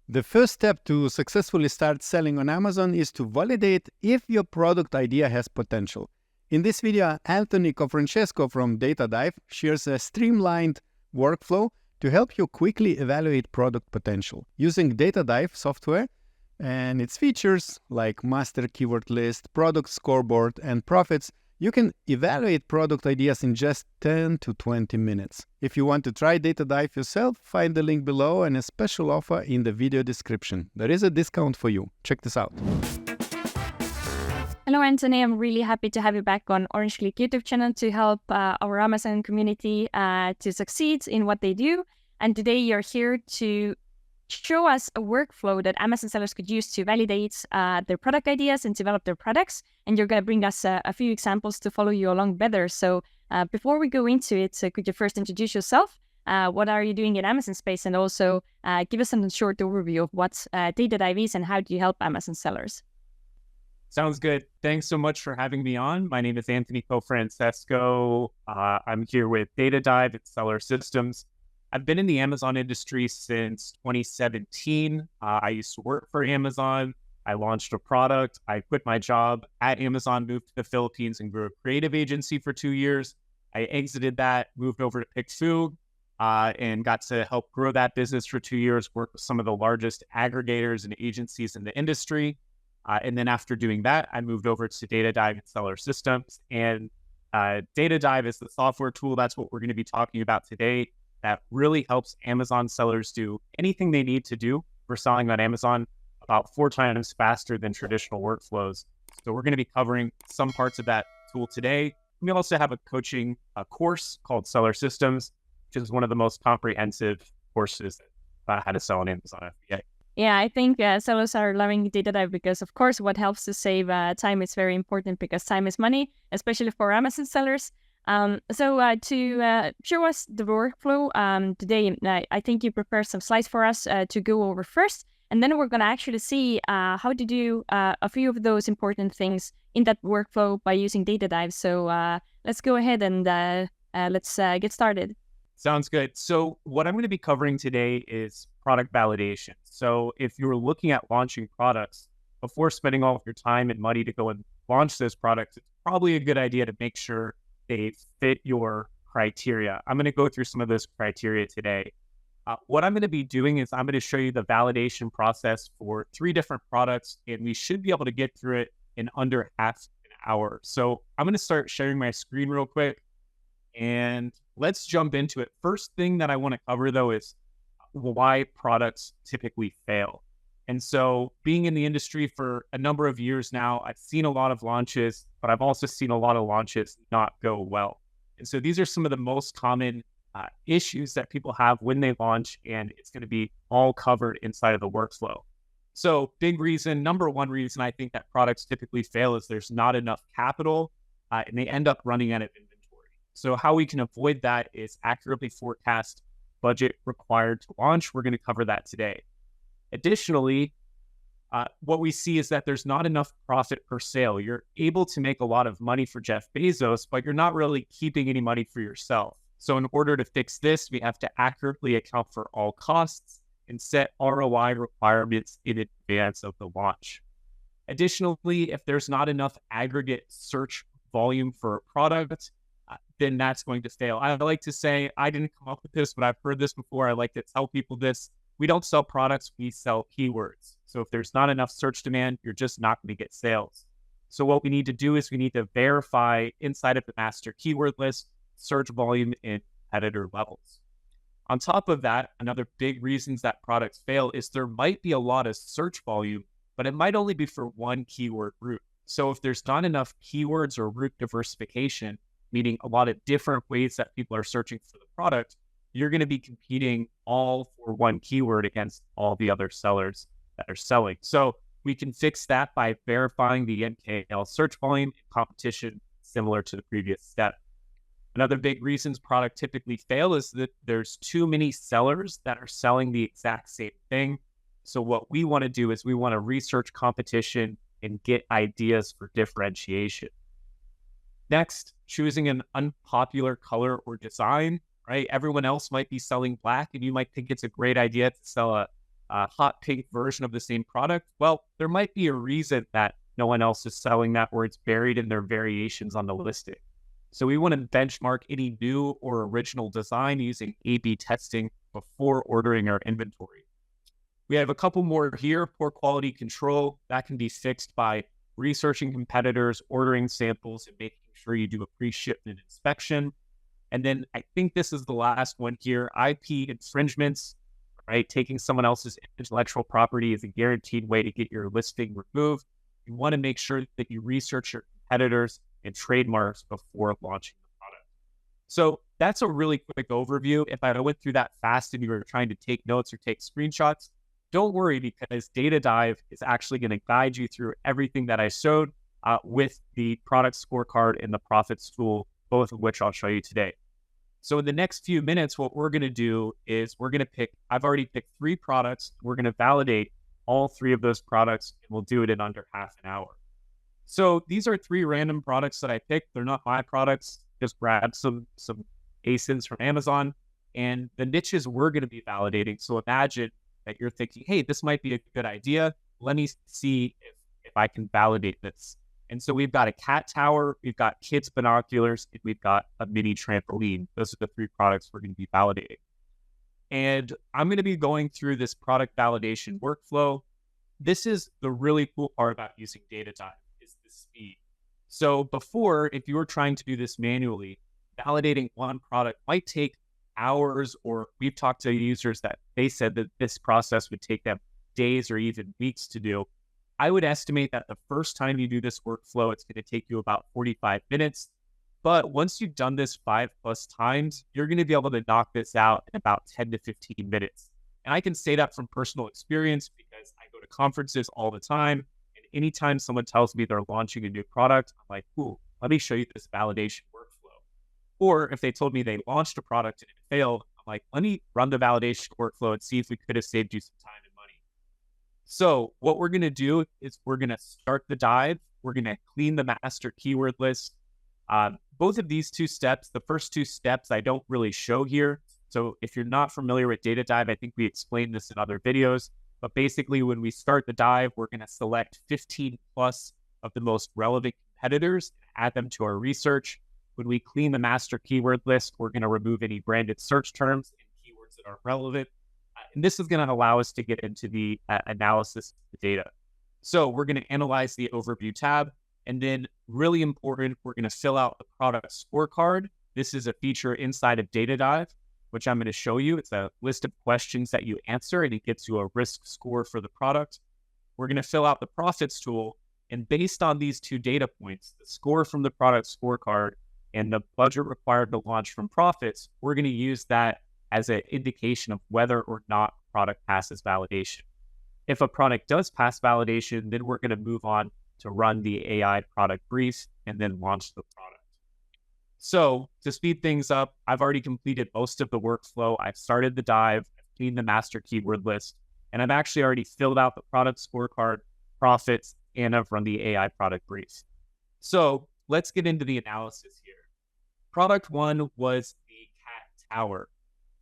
The first step to successfully start selling on Amazon is to validate if your product idea has potential. In this video, Anthony Cofrancesco from DataDive shares a streamlined workflow to help you quickly evaluate product potential. Using DataDive software and its features like master keyword list, product scoreboard, and profits, you can evaluate product ideas in just 10 to 20 minutes. If you want to try DataDive yourself, find the link below and a special offer in the video description. There is a discount for you. Check this out. Hello, Anthony. I'm really happy to have you back on Orange Click YouTube channel to help our Amazon community to succeed in what they do. And today you're here to show us a workflow that Amazon sellers could use to validate their product ideas and develop their products. And you're going to bring us a few examples to follow you along better. So before we go into it, could you first introduce yourself? What are you doing in Amazon space? And also give us a short overview of what DataDive is and how do you help Amazon sellers? Sounds good. Thanks so much for having me on. My name is Anthony Cofrancesco. I'm here with DataDive at Seller Systems. I've been in the Amazon industry since 2017. I used to work for Amazon. I launched a product. I quit my job at Amazon, moved to the Philippines and grew a creative agency for 2 years. I exited that, moved over to PickFood, and got to help grow that business for 2 years, work with some of the largest aggregators and agencies in the industry. And then after doing that, I moved over to DataDive at Seller Systems. And DataDive is the software tool. That's what we're going to be talking about today. That really helps Amazon sellers do anything they need to do for selling on Amazon about 4 times faster than traditional workflows. So we're going to be covering some parts of that tool today. We also have a coaching course called Seller Systems, which is one of the most comprehensive courses about how to sell on Amazon FBA. Yeah, I think sellers are loving DataDive because, of course, what helps to save time is very important because time is money, especially for Amazon sellers. So to show us the workflow today, I think you prepared some slides for us to go over first, and then we're going to actually see how to do a few of those important things in that workflow by using DataDive. So let's go ahead and let's get started. Sounds good. So what I'm going to be covering today is product validation. So if you're looking at launching products, before spending all of your time and money to go and launch those products, it's probably a good idea to make sure they fit your criteria. I'm going to go through some of those criteria today. What I'm going to be doing is I'm going to show you the validation process for 3 different products, and we should be able to get through it in under half an hour. So I'm going to start sharing my screen real quick, and let's jump into it. First thing that I want to cover, though, is why products typically fail. And so being in the industry for a number of years now, I've seen a lot of launches, but I've also seen a lot of launches not go well. And so these are some of the most common issues that people have when they launch, and it's going to be all covered inside of the workflow. So big reason, number one reason I think that products typically fail is there's not enough capital and they end up running out of inventory. So how we can avoid that is accurately forecast budget required to launch. We're going to cover that today. Additionally, what we see is that there's not enough profit per sale. You're able to make a lot of money for Jeff Bezos, but you're not really keeping any money for yourself. So in order to fix this, we have to accurately account for all costs and set ROI requirements in advance of the launch. Additionally, if there's not enough aggregate search volume for a product, then that's going to fail. I like to say, I didn't come up with this, but I've heard this before. I like to tell people this. We don't sell products, we sell keywords. So if there's not enough search demand, you're just not going to get sales. So what we need to do is we need to verify inside of the master keyword list, search volume and editor levels. On top of that, another big reasons that products fail is there might be a lot of search volume, but it might only be for one keyword route. So if there's not enough keywords or route diversification, meaning a lot of different ways that people are searching for the product, you're going to be competing all for one keyword against all the other sellers that are selling. So we can fix that by verifying the MKL search volume and competition similar to the previous step. Another big reasons product typically fail is that there's too many sellers that are selling the exact same thing. So what we want to do is we want to research competition and get ideas for differentiation. Next, choosing an unpopular color or design, right? Everyone else might be selling black and you might think it's a great idea to sell a hot pink version of the same product, well, there might be a reason that no one else is selling that, or it's buried in their variations on the listing. So we want to benchmark any new or original design using A/B testing before ordering our inventory. We have a couple more here. Poor quality control, that can be fixed by researching competitors, ordering samples, and making sure you do a pre-shipment inspection. And then I think this is the last one here, IP infringements, right? Taking someone else's intellectual property is a guaranteed way to get your listing removed. You want to make sure that you research your competitors and trademarks before launching the product. So that's a really quick overview. If I went through that fast and you were trying to take notes or take screenshots, don't worry, because Data Dive is actually going to guide you through everything that I showed with the product scorecard and the profits tool, both of which I'll show you today. So in the next few minutes, what we're going to do is we're going to I've already picked 3 products. We're going to validate all 3 of those products, and we'll do it in under half an hour. So these are 3 random products that I picked. They're not my products. Just grabbed some ASINs from Amazon, and the niches we're going to be validating. So imagine that you're thinking, hey, this might be a good idea. Let me see if I can validate this. And so we've got a cat tower, we've got kids binoculars, and we've got a mini trampoline. Those are the 3 products we're going to be validating. And I'm going to be going through this product validation workflow. This is the really cool part about using Data Dive, is the speed. So before, if you were trying to do this manually, validating one product might take hours, or we've talked to users that they said that this process would take them days or even weeks to do. I would estimate that the first time you do this workflow, it's going to take you about 45 minutes. But once you've done this 5+ times, you're going to be able to knock this out in about 10 to 15 minutes. And I can say that from personal experience because I go to conferences all the time. And anytime someone tells me they're launching a new product, I'm like, ooh, let me show you this validation workflow. Or if they told me they launched a product and it failed, I'm like, let me run the validation workflow and see if we could have saved you some time and money. So what we're going to do is we're going to start the dive. We're going to clean the master keyword list. Both of these 2 steps, the first 2 steps, I don't really show here. So if you're not familiar with Data Dive, I think we explained this in other videos. But basically, when we start the dive, we're going to select 15+ of the most relevant competitors, add them to our research. When we clean the master keyword list, we're going to remove any branded search terms and keywords that aren't relevant. And this is going to allow us to get into the analysis of the data. So we're going to analyze the overview tab. And then really important, we're going to fill out the product scorecard. This is a feature inside of Data Dive, which I'm going to show you. It's a list of questions that you answer, and it gets you a risk score for the product. We're going to fill out the profits tool. And based on these 2 data points, the score from the product scorecard and the budget required to launch from profits, we're going to use that as an indication of whether or not a product passes validation. If a product does pass validation, then we're going to move on to run the AI product brief and then launch the product. So to speed things up, I've already completed most of the workflow. I've started the dive, I've cleaned the master keyword list, and I've actually already filled out the product scorecard, profits, and I've run the AI product brief. So let's get into the analysis here. Product 1 was the cat tower.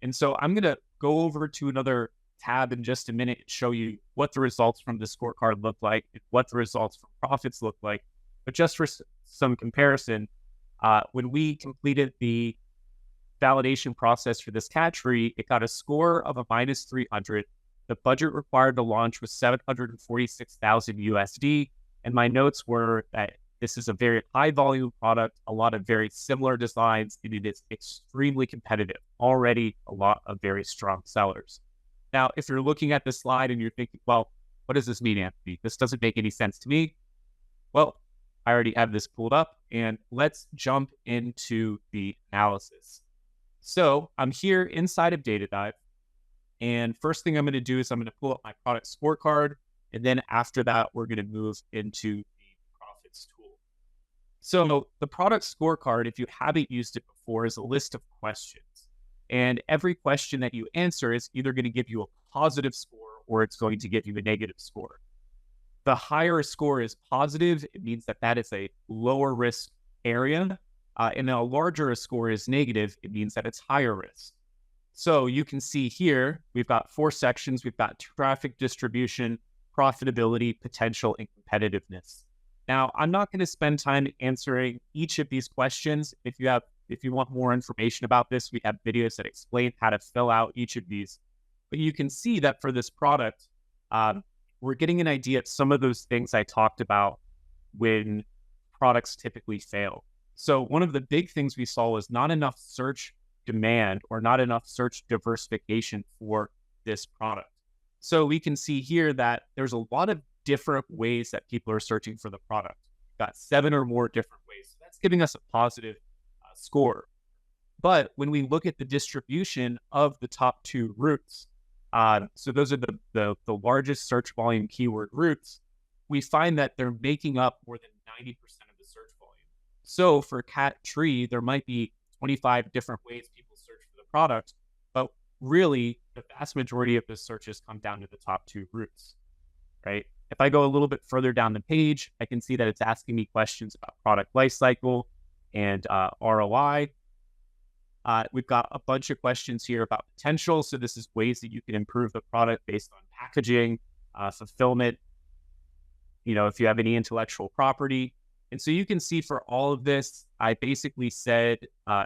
And so I'm going to go over to another tab in just a minute and show you what the results from the scorecard look like and what the results from profits look like. But just for some comparison, when we completed the validation process for this cat tree, it got a score of a -300. The budget required to launch was 746,000 USD. And my notes were that this is a very high volume product, a lot of very similar designs, and it is extremely competitive. Already a lot of very strong sellers. Now, if you're looking at this slide and you're thinking, well, what does this mean, Anthony? This doesn't make any sense to me. Well, I already have this pulled up, and let's jump into the analysis. So I'm here inside of Data Dive, and first thing I'm going to do is I'm going to pull up my product scorecard, and then after that, we're going to move into the profits tool. So the product scorecard, if you haven't used it before, is a list of questions. And every question that you answer is either going to give you a positive score or it's going to give you a negative score. The higher a score is positive, it means that that is a lower risk area. And a larger a score is negative, it means that it's higher risk. So you can see here, we've got 4 sections. We've got traffic distribution, profitability, potential, and competitiveness. Now, I'm not going to spend time answering each of these questions. If you want more information about this, we have videos that explain how to fill out each of these. But you can see that for this product, we're getting an idea of some of those things I talked about when products typically fail. So one of the big things we saw was not enough search demand or not enough search diversification for this product. So we can see here that there's a lot of different ways that people are searching for the product. We've got 7 or more different ways. So that's giving us a positive score. But when we look at the distribution of the top 2 routes, so those are the largest search volume keyword routes, we find that they're making up more than 90% of the search volume. So for cat tree, there might be 25 different ways people search for the product, but really the vast majority of the searches come down to the top 2 routes, right? If I go a little bit further down the page, I can see that it's asking me questions about product lifecycle and ROI. We've got a bunch of questions here about potential. So this is ways that you can improve the product based on packaging, fulfillment, if you have any intellectual property. And so you can see for all of this, I basically said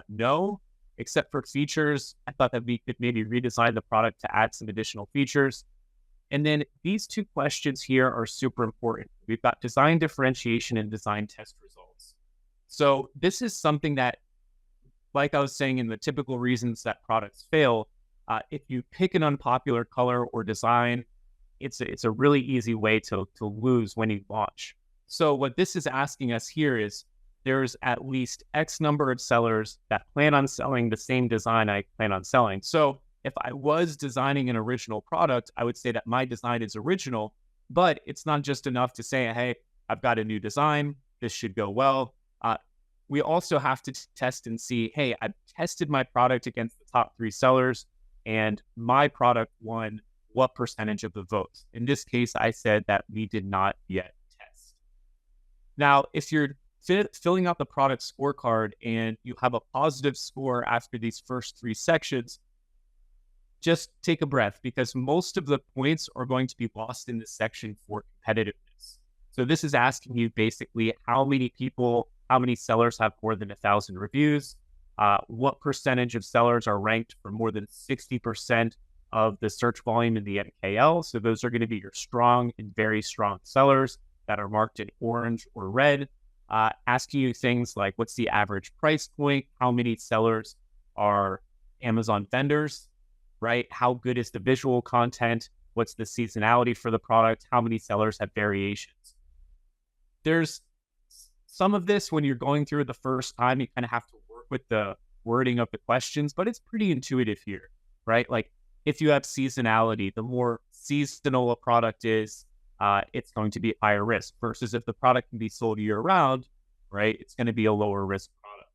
no, except for features. I thought that we could maybe redesign the product to add some additional features. And then these 2 questions here are super important. We've got design differentiation and design test results. So this is something that, like I was saying in the typical reasons that products fail, if you pick an unpopular color or design, it's a really easy way to lose when you launch. So what this is asking us here is there's at least X number of sellers that plan on selling the same design I plan on selling. So if I was designing an original product, I would say that my design is original, but it's not just enough to say, hey, I've got a new design, this should go well. We also have to test and see, hey, I've tested my product against the top 3 sellers and my product won what percentage of the votes. In this case, I said that we did not yet test. Now, if you're filling out the product scorecard and you have a positive score after these first 3 sections, just take a breath because most of the points are going to be lost in this section for competitiveness. So this is asking you basically how many sellers have more than 1,000 reviews, what percentage of sellers are ranked for more than 60% of the search volume in the MKL. So those are going to be your strong and very strong sellers that are marked in orange or red. Asking you things like what's the average price point, how many sellers are Amazon vendors, right? How good is the visual content? What's the seasonality for the product? How many sellers have variations? There's some of this when you're going through the first time, you kind of have to work with the wording of the questions, but it's pretty intuitive here, right? Like if you have seasonality, the more seasonal a product is, it's going to be higher risk versus if the product can be sold year round, right? It's going to be a lower risk product.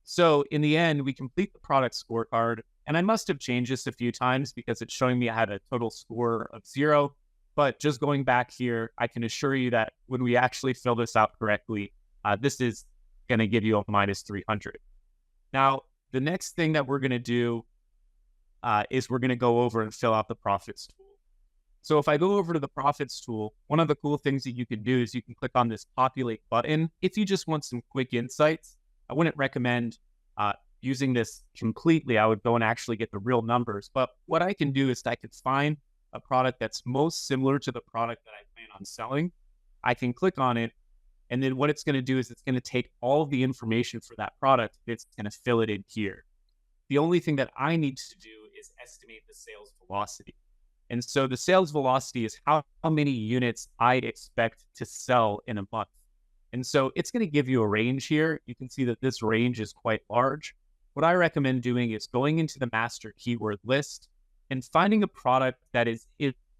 So in the end, we complete the product scorecard, and I must have changed this a few times because it's showing me I had a total score of 0. But just going back here, I can assure you that when we actually fill this out correctly, this is going to give you a minus 300. Now, the next thing that we're going to do is we're going to go over and fill out the profits tool. So if I go over to the profits tool, one of the cool things that you can do is you can click on this populate button. If you just want some quick insights, I wouldn't recommend using this completely. I would go and actually get the real numbers. But what I can do is I can find a product that's most similar to the product that I plan on selling. I can click on it. And then what it's going to do is it's going to take all of the information for that product. It's going to fill it in here. The only thing that I need to do is estimate the sales velocity. And so the sales velocity is how many units I expect to sell in a month. And so it's going to give you a range here. You can see that this range is quite large. What I recommend doing is going into the master keyword list and finding a product that is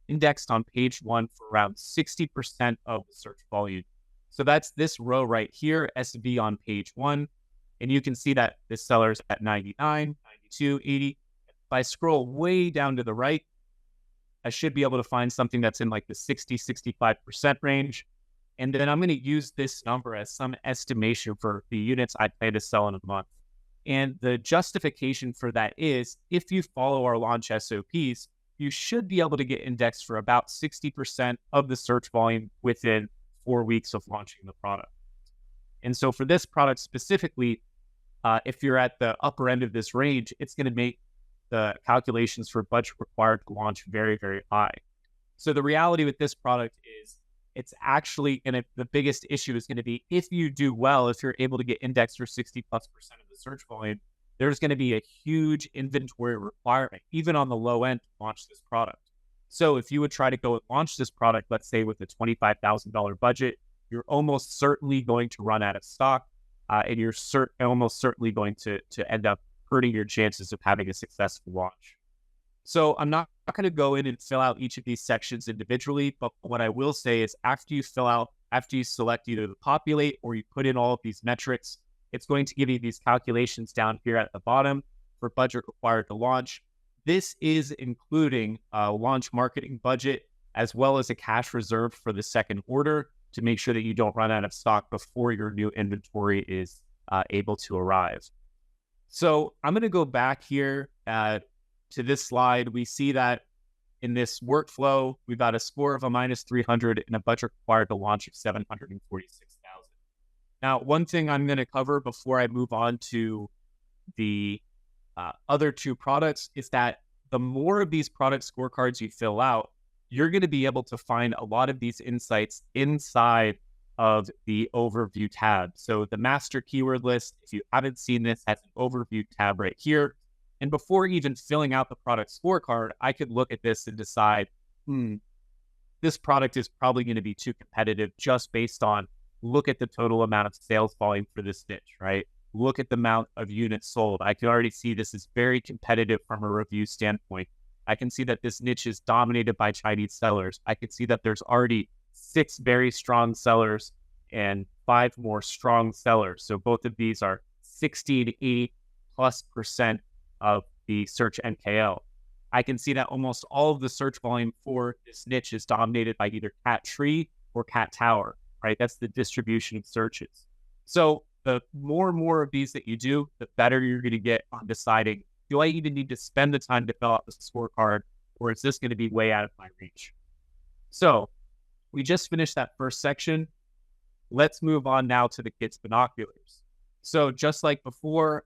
indexed on page 1 for around 60% of the search volume. So that's this row right here, SV on page 1. And you can see that this seller's at 99, 92, 80. If I scroll way down to the right, I should be able to find something that's in like the 60, 65% range. And then I'm going to use this number as some estimation for the units I plan to sell in a month. And the justification for that is if you follow our launch SOPs, you should be able to get indexed for about 60% of the search volume within 4 weeks of launching the product. And so for this product specifically, if you're at the upper end of this range, it's going to make the calculations for budget required to launch very, very high. So the reality with this product is it's actually, the biggest issue is going to be if you do well, if you're able to get indexed for 60+% of the search volume, there's going to be a huge inventory requirement, even on the low end, to launch this product. So if you would try to go and launch this product, let's say with a $25,000 budget, you're almost certainly going to run out of stock, and you're almost certainly going to end up hurting your chances of having a successful launch. So I'm not going to go in and fill out each of these sections individually, but what I will say is after you select either the populate or you put in all of these metrics, it's going to give you these calculations down here at the bottom for budget required to launch. This is including a launch marketing budget as well as a cash reserve for the second order to make sure that you don't run out of stock before your new inventory is able to arrive. So I'm going to go back here to this slide. We see that in this workflow, we've got a score of a -300 and a budget required to launch of 746,000. Now, one thing I'm going to cover before I move on to the other two products is that the more of these product scorecards you fill out, you're going to be able to find a lot of these insights inside of the overview tab. So the master keyword list, if you haven't seen this, has an overview tab right here. And before even filling out the product scorecard, I could look at this and decide, this product is probably going to be too competitive just based on look at the total amount of sales volume for this niche, right? Look at the amount of units sold. I can already see this is very competitive from a review standpoint. I can see that this niche is dominated by Chinese sellers. I can see that there's already 6 very strong sellers and 5 more strong sellers. So both of these are 60 to 80+% of the search NKL. I can see that almost all of the search volume for this niche is dominated by either cat tree or cat tower, right? That's the distribution of searches. So the more and more of these that you do, the better you're going to get on deciding, do I even need to spend the time to fill out the scorecard, or is this going to be way out of my reach? So we just finished that first section. Let's move on now to the kids' binoculars. So just like before,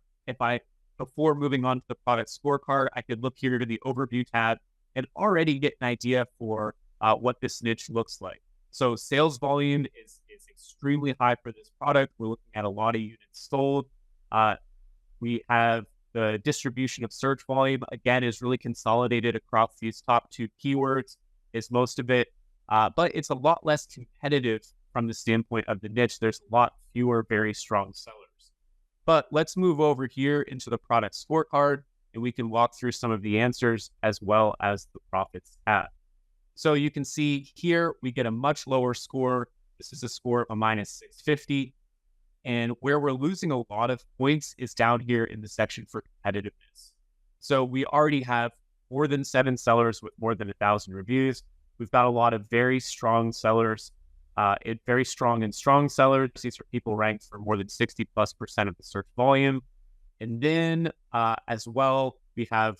before moving on to the product scorecard, I could look here to the overview tab and already get an idea for what this niche looks like. So sales volume is extremely high for this product. We're looking at a lot of units sold. We have the distribution of search volume, again, is really consolidated across these top 2 keywords, is most of it. But it's a lot less competitive from the standpoint of the niche. There's a lot fewer very strong sellers. But let's move over here into the product scorecard, and we can walk through some of the answers as well as the profits tab. So you can see here, we get a much lower score. This is a score of a -650. And where we're losing a lot of points is down here in the section for competitiveness. So we already have more than 7 sellers with more than 1,000 reviews. We've got a lot of very strong sellers, very strong and strong sellers. These are people ranked for more than 60+% of the search volume. And then as well, we have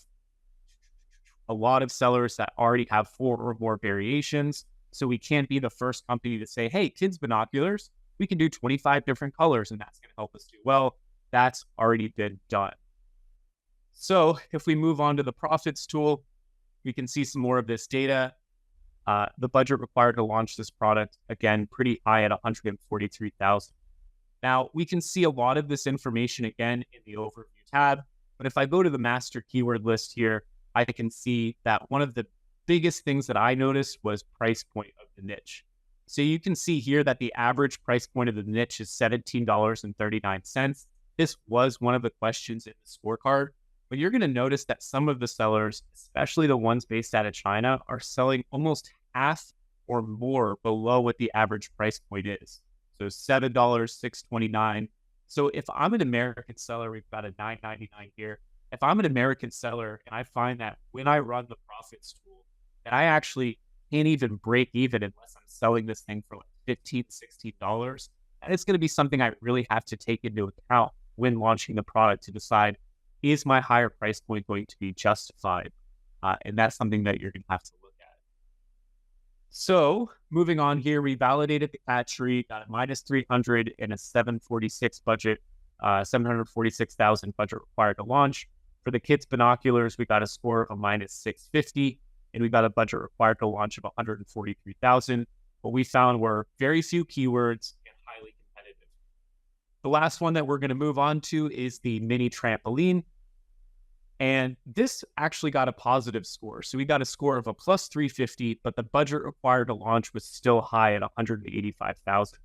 a lot of sellers that already have 4 or more variations. So we can't be the first company to say, hey, kids binoculars, we can do 25 different colors and that's going to help us do well. That's already been done. So if we move on to the profits tool, we can see some more of this data. The budget required to launch this product, again, pretty high at 143,000. Now we can see a lot of this information again in the overview tab, but if I go to the master keyword list here, I can see that one of the biggest things that I noticed was price point of the niche. So you can see here that the average price point of the niche is $17.39. This was one of the questions in the scorecard, but you're going to notice that some of the sellers, especially the ones based out of China, are selling almost half or more below what the average price point is. So $7, $6.29. So if I'm an American seller, we've got a $9.99 here. If I'm an American seller and I find that when I run the profits tool, that I actually can't even break even unless I'm selling this thing for like $15, $16, and it's going to be something I really have to take into account when launching the product to decide, is my higher price point going to be justified? And that's something that you're going to have to look at. So moving on here, we validated the cat tree, got a -300 and a 746 budget, 746,000 budget required to launch. For the kids binoculars, we got a score of a -650, and we got a budget required to launch of 143,000. What we found were very few keywords and highly competitive. The last one that we're going to move on to is the mini trampoline. And this actually got a positive score. So we got a score of a +350, but the budget required to launch was still high at 185,000.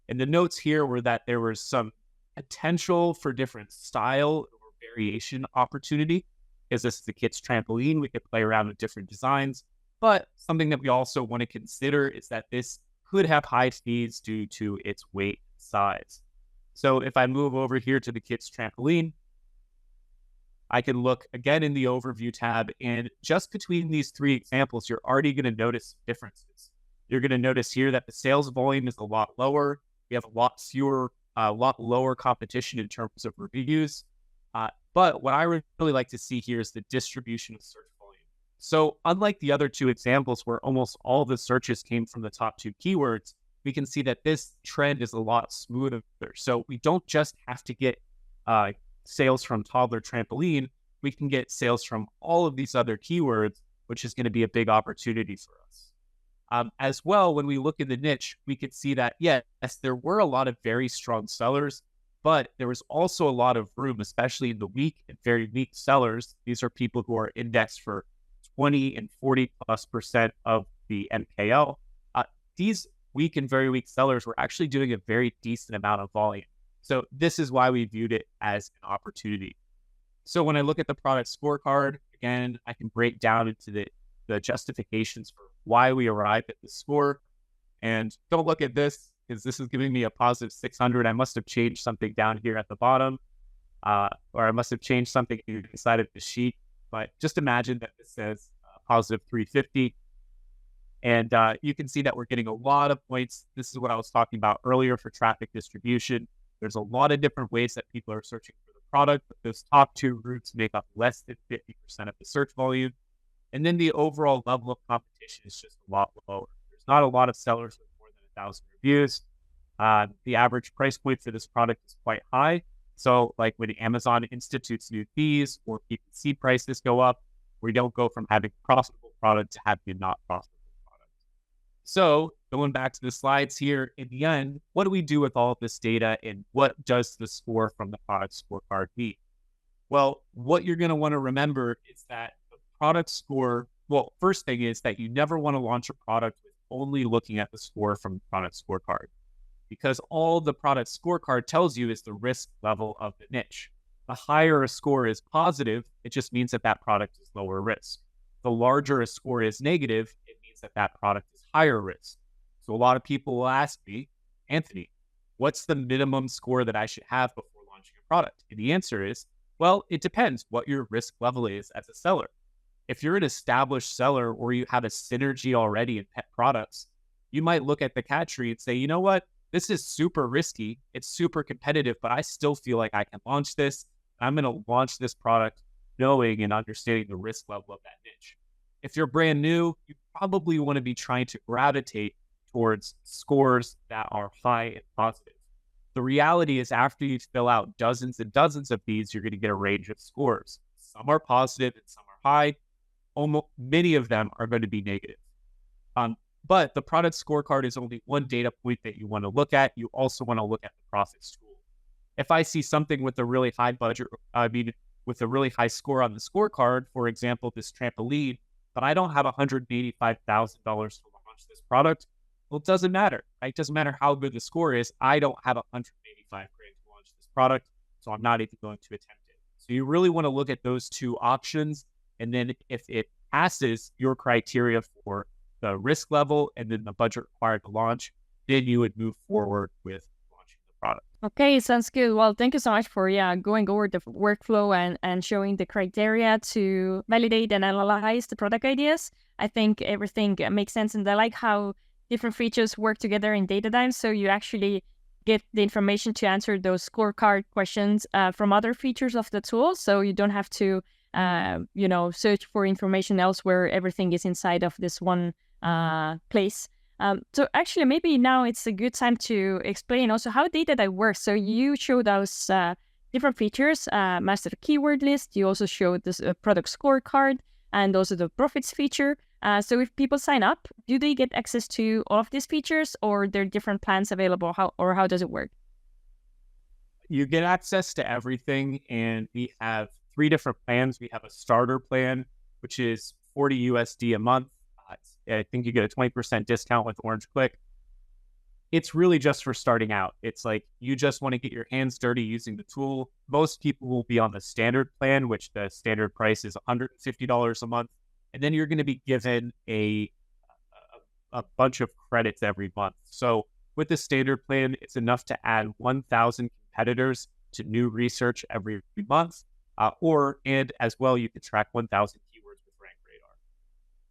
And the notes here were that there was some potential for different style or variation opportunity, because this is the kids' trampoline. We could play around with different designs. But something that we also want to consider is that this could have high speeds due to its weight and size. So if I move over here to the kids' trampoline, I can look again in the overview tab, and just between these three examples, you're already going to notice differences. You're going to notice here that the sales volume is a lot lower. We have a lot lower competition in terms of reviews. But what I really like to see here is the distribution of search volume. So unlike the other two examples where almost all the searches came from the top two keywords, we can see that this trend is a lot smoother. So we don't just have to get sales from toddler trampoline, we can get sales from all of these other keywords, which is going to be a big opportunity for us. As well, when we look in the niche, we could see that, yes, there were a lot of very strong sellers, but there was also a lot of room, especially in the weak and very weak sellers. These are people who are indexed for 20 and 40+% of the MKL. These weak and very weak sellers were actually doing a very decent amount of volume. So this is why we viewed it as an opportunity. So when I look at the product scorecard, again, I can break down into the justifications for why we arrived at the score. And don't look at this, because this is giving me a +600. I must have changed something down here at the bottom, or I must have changed something inside of the sheet. But just imagine that this says +350. And you can see that we're getting a lot of points. This is what I was talking about earlier for traffic distribution. There's a lot of different ways that people are searching for the product, but those top two routes make up less than 50% of the search volume. And then the overall level of competition is just a lot lower. There's not a lot of sellers with more than 1,000 reviews. The average price point for this product is quite high. So like when Amazon institutes new fees or PPC prices go up, we don't go from having a profitable product to having a not profitable product. So going back to the slides here, in the end, what do we do with all of this data, and what does the score from the product scorecard mean? Well, what you're going to want to remember is that the product score, well, first thing is that you never want to launch a product with only looking at the score from the product scorecard, because all the product scorecard tells you is the risk level of the niche. The higher a score is positive, it just means that that product is lower risk. The larger a score is negative, it means that that product is higher risk. So a lot of people will ask me, Anthony, what's the minimum score that I should have before launching a product? And the answer is, well, it depends what your risk level is as a seller. If you're an established seller or you have a synergy already in pet products, you might look at the cat tree and say, you know what? This is super risky. It's super competitive, but I still feel like I can launch this. I'm going to launch this product knowing and understanding the risk level of that niche. If you're brand new, you probably want to be trying to gravitate towards scores that are high and positive. The reality is after you fill out dozens and dozens of these, you're going to get a range of scores. Some are positive and some are high. Many of them are going to be negative. But the product scorecard is only one data point that you want to look at. You also want to look at the profit tool. If I see something with a really high budget, with a really high score on the scorecard, for example, this trampoline, but I don't have $185,000 to launch this product, well, it doesn't matter. Right? It doesn't matter how good the score is. I don't have $185,000 to launch this product, so I'm not even going to attempt it. So you really want to look at those two options, and then if it passes your criteria for the risk level and then the budget required to launch, then you would move forward with launching the product. Okay, sounds good. Well, thank you so much for going over the workflow and showing the criteria to validate and analyze the product ideas. I think everything makes sense, and I like how different features work together in DataDive, so you actually get the information to answer those scorecard questions from other features of the tool. So you don't have to, search for information elsewhere. Everything is inside of this one place. So actually, maybe now it's a good time to explain also how DataDive works. So you showed us different features, master keyword list. You also showed this product scorecard and also the profits feature. So if people sign up, do they get access to all of these features, or there are different plans available? How does it work? You get access to everything, and we have 3 different plans. We have a starter plan, which is $40 USD a month. I think you get a 20% discount with Orange Click. It's really just for starting out. It's like you just want to get your hands dirty using the tool. Most people will be on the standard plan, which the standard price is $150 a month. And then you're going to be given a bunch of credits every month. So with the standard plan, it's enough to add 1,000 competitors to new research every month. And as well, you can track 1,000 keywords with RankRadar.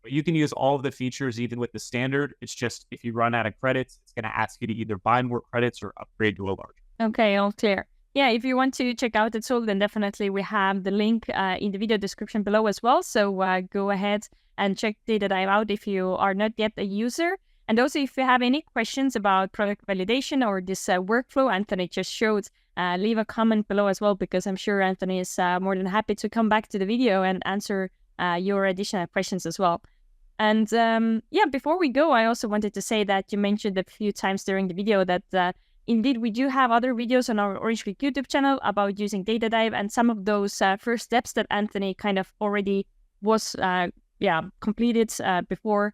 But you can use all of the features even with the standard. It's just if you run out of credits, it's going to ask you to either buy more credits or upgrade to a larger. Okay, all clear. Yeah, if you want to check out the tool, then definitely we have the link in the video description below as well. So go ahead and check DataDive out if you are not yet a user. And also, if you have any questions about product validation or this workflow Anthony just showed, leave a comment below as well, because I'm sure Anthony is more than happy to come back to the video and answer your additional questions as well. And before we go, I also wanted to say that you mentioned a few times during the video that indeed, we do have other videos on our Orange Click YouTube channel about using DataDive, and some of those first steps that Anthony kind of already was completed before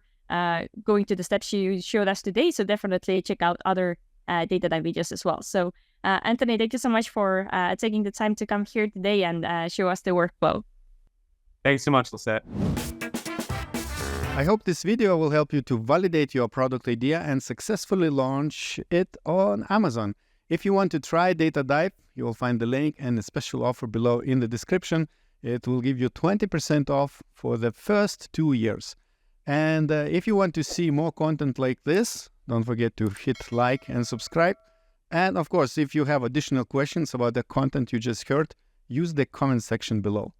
going to the steps you showed us today. So definitely check out other DataDive videos as well. So Anthony, thank you so much for taking the time to come here today and show us the workflow. Thanks so much, Lisette. I hope this video will help you to validate your product idea and successfully launch it on Amazon. If you want to try DataDive, you will find the link and a special offer below in the description. It will give you 20% off for the first 2 years. And if you want to see more content like this, don't forget to hit like and subscribe. And of course, if you have additional questions about the content you just heard, use the comment section below.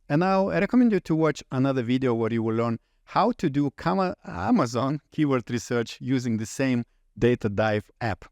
And now I recommend you to watch another video where you will learn how to do Amazon keyword research using the same DataDive app.